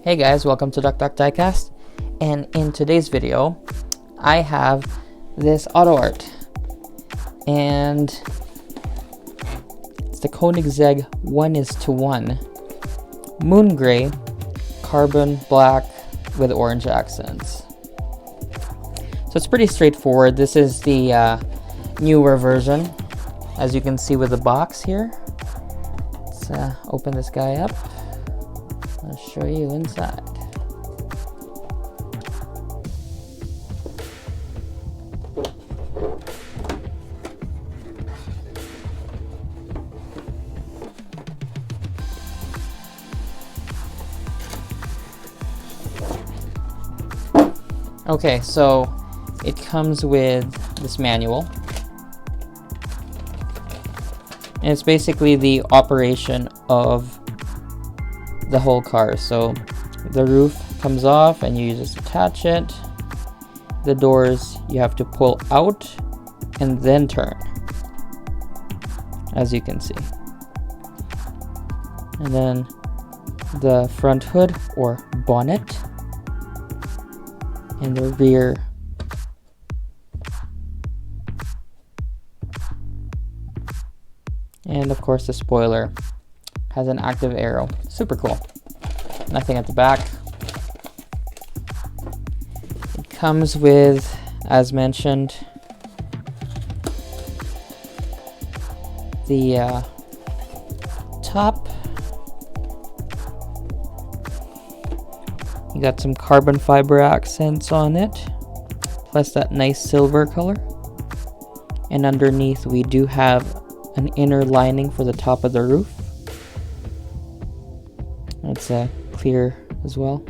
Hey guys, welcome to Diecast, and in today's video I have this Autoart, and it's the Koenigsegg 1:1 moon gray carbon black with orange accents. So it's pretty straightforward. This is the newer version, as you can see with the box here. Let's open this guy up. I'll show you inside. Okay, so it comes with this manual, and it's basically the operation of the whole car. So the roof comes off and you just attach it. The doors you have to pull out and then turn, as you can see. And then the front hood or bonnet, and the rear and of course the spoiler has an active arrow. Super cool. Nothing at the back. It comes with, as mentioned, the top. You got some carbon fiber accents on it, plus that nice silver color. And underneath we do have an inner lining for the top of the roof. It's clear as well.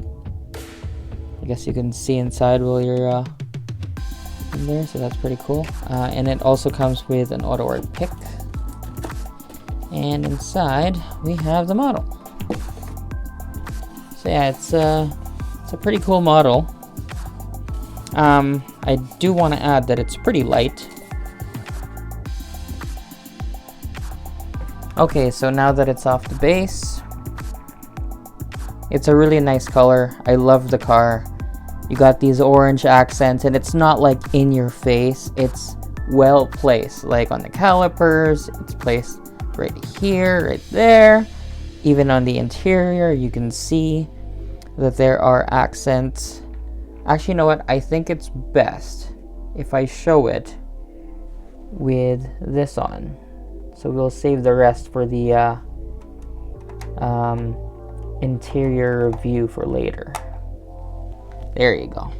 I guess you can see inside while you're in there, so that's pretty cool. And it also comes with an Autoart pick. And inside we have the model. So yeah, it's a pretty cool model. I do want to add that it's pretty light. Okay, so now that it's off the base, it's a really nice color. I love the car. You got these orange accents, and it's not like in your face. It's well placed, like on the calipers. It's placed right here, right there. Even on the interior, you can see that there are accents. Actually, you know what? I think it's best if I show it with this on. So we'll save the rest for the interior view for later. There you go.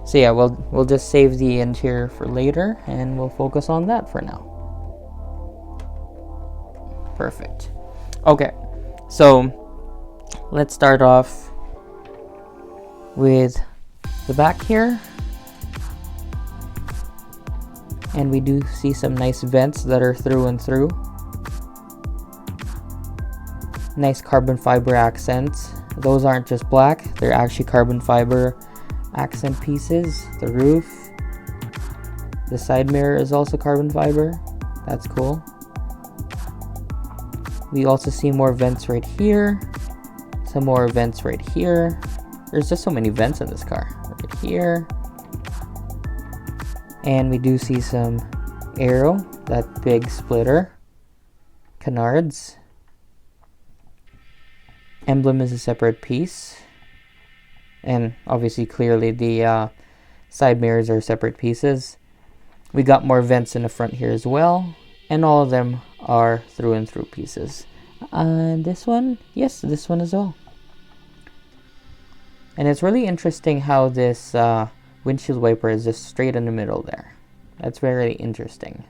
So yeah, we'll just save the interior for later, and we'll focus on that for now. Perfect. Okay, so let's start off with the back here. And we do see some nice vents that are through and through. Nice carbon fiber accents. Those aren't just black, they're actually carbon fiber accent pieces. The roof, the side mirror is also carbon fiber. That's cool. We also see more vents right here, some more vents right here. There's just so many vents in this car. Right here. And we do see some aero, that big splitter, canards. Emblem is a separate piece, and obviously clearly the side mirrors are separate pieces. We got more vents in the front here as well, and all of them are through and through pieces. This one, yes, this one as well. And it's really interesting how this windshield wiper is just straight in the middle there. That's very interesting.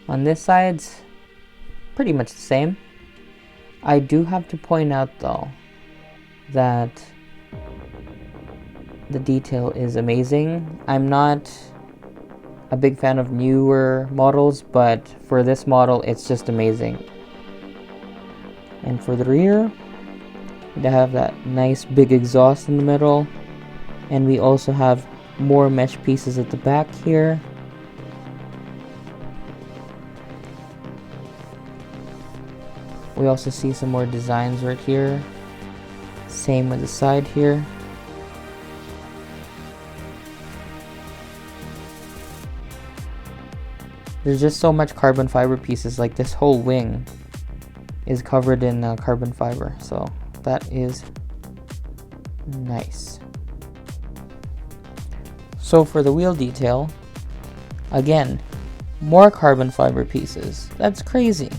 On this side, pretty much the same. I do have to point out though that the detail is amazing. I'm not a big fan of newer models, but for this model it's just amazing. And for the rear, we have that nice big exhaust in the middle, and we also have more mesh pieces at the back here. We also see some more designs right here. Same with the side here. There's just so much carbon fiber pieces, like this whole wing is covered in carbon fiber, so that is nice. So for the wheel detail, again, more carbon fiber pieces. That's crazy.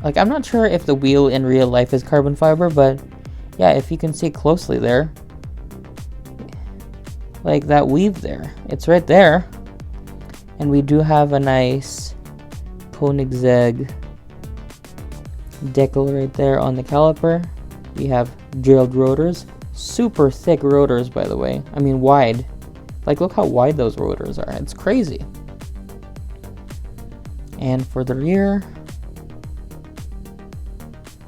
Like, I'm not sure if the wheel in real life is carbon fiber, but yeah, if you can see closely there, like that weave there, it's right there. And we do have a nice Koenigsegg decal right there on the caliper. We have drilled rotors, super thick rotors, by the way. I mean, wide. Like, look how wide those rotors are. It's crazy. And for the rear,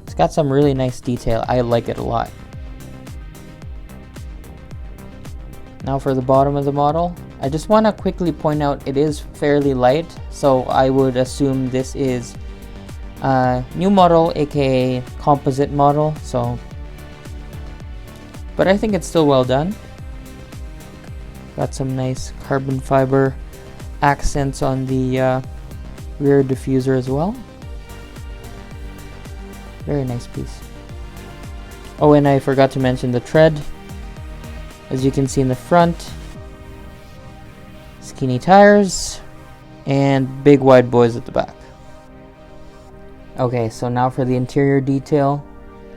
it's got some really nice detail. I like it a lot. Now for the bottom of the model, I just want to quickly point out it is fairly light, so I would assume this is a new model, aka composite model. So, but I think it's still well done. Got some nice carbon fiber accents on the rear diffuser as well. Very nice piece. Oh, and I forgot to mention the tread. As you can see in the front, skinny tires and big wide boys at the back. Okay, so now for the interior detail.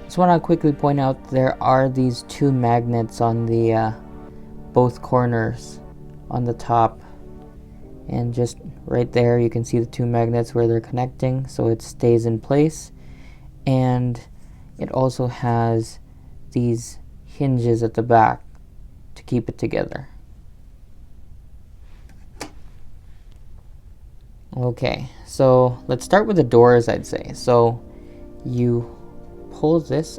Just want to quickly point out there are these two magnets on the both corners on the top, and just right there you can see the two magnets where they're connecting, so it stays in place. And it also has these hinges at the back to keep it together. Okay, so let's start with the doors, I'd say. So you pull this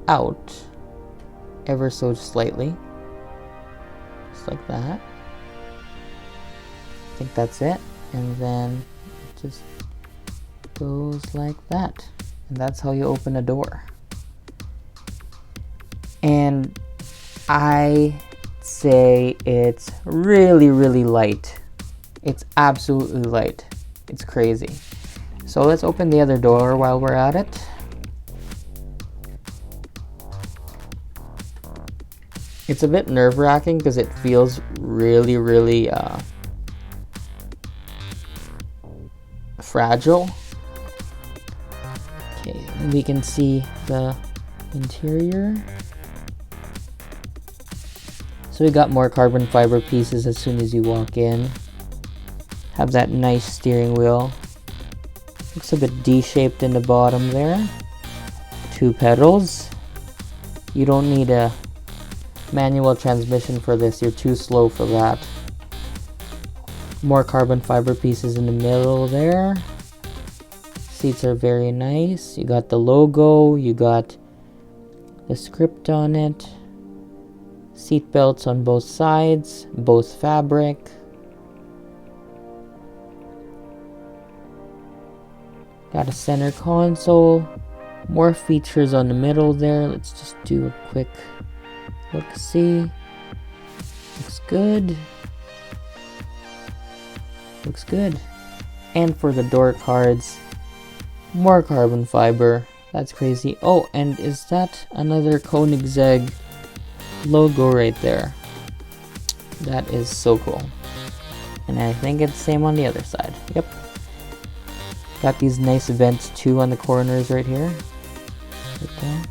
out ever so slightly, just like that. I think that's it, and then it just goes like that, and that's how you open a door. And I say it's really, really light. It's absolutely light. It's crazy. So let's open the other door while we're at it. It's a bit nerve-wracking because it feels really, really fragile. Okay, we can see the interior. So we got more carbon fiber pieces as soon as you walk in. Have that nice steering wheel. Looks a bit D-shaped in the bottom there. Two pedals. You don't need a manual transmission for this. You're too slow for that. More carbon fiber pieces in the middle there. Seats are very nice. You got the logo. You got the script on it. Seat belts on both sides. Both fabric. Got a center console. More features on the middle there. Let's just do a quick look-see. Looks good. Looks good. And for the door cards, more carbon fiber. That's crazy. Oh, and is that another Koenigsegg logo right there? That is so cool. And I think it's the same on the other side. Yep. Got these nice vents too on the corners right here. Right there.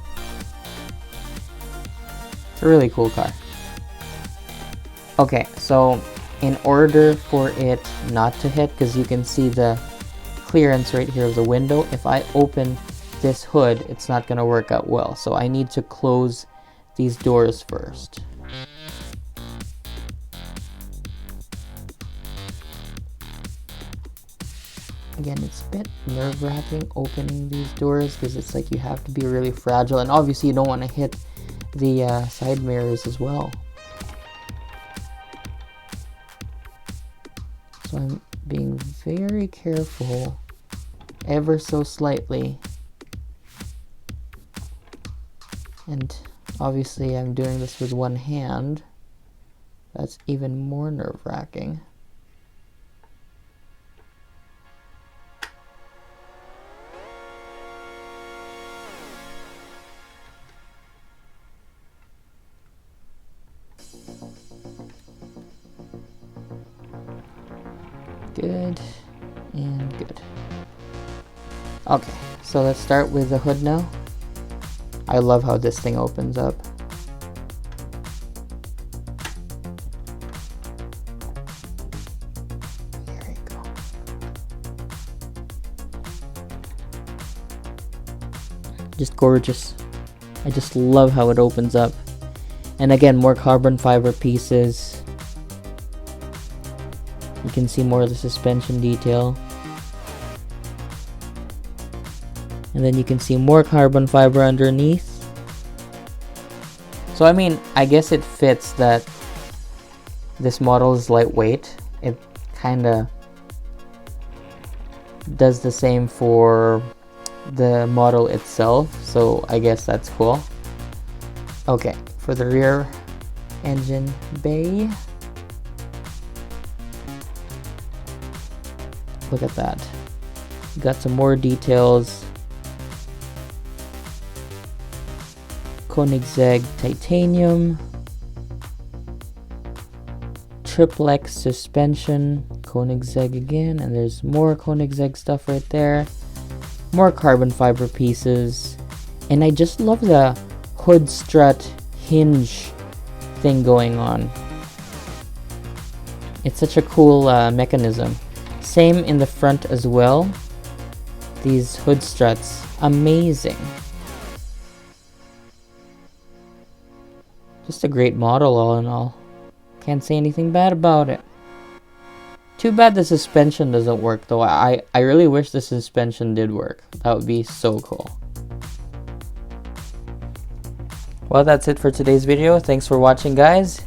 It's a really cool car. Okay, so in order for it not to hit, because you can see the clearance right here of the window, if I open this hood, it's not going to work out well. So I need to close these doors first. Again, it's a bit nerve-wracking opening these doors because it's like you have to be really fragile, and obviously you don't want to hit the side mirrors as well. So I'm being very careful, ever so slightly, And obviously I'm doing this with one hand. That's even more nerve-wracking. Good and good. Okay, so let's start with the hood now. I love how this thing opens up. There you go. Just gorgeous. I just love how it opens up. And again, more carbon fiber pieces. You can see more of the suspension detail. And then you can see more carbon fiber underneath. So I mean, I guess it fits that this model is lightweight. It kind of does the same for the model itself, so I guess that's cool. Okay, for the rear engine bay, look at that. Got some more details. Koenigsegg titanium, triplex suspension, Koenigsegg again, and there's more Koenigsegg stuff right there. More carbon fiber pieces, and I just love the hood strut hinge thing going on. It's such a cool mechanism. Same in the front as well. These hood struts, amazing. Just a great model all in all. Can't say anything bad about it. Too bad the suspension doesn't work though. I really wish the suspension did work. That would be so cool. Well, that's it for today's video. Thanks for watching, guys.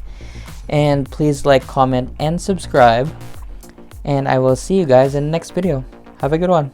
And please like, comment, and subscribe. And I will see you guys in the next video. Have a good one.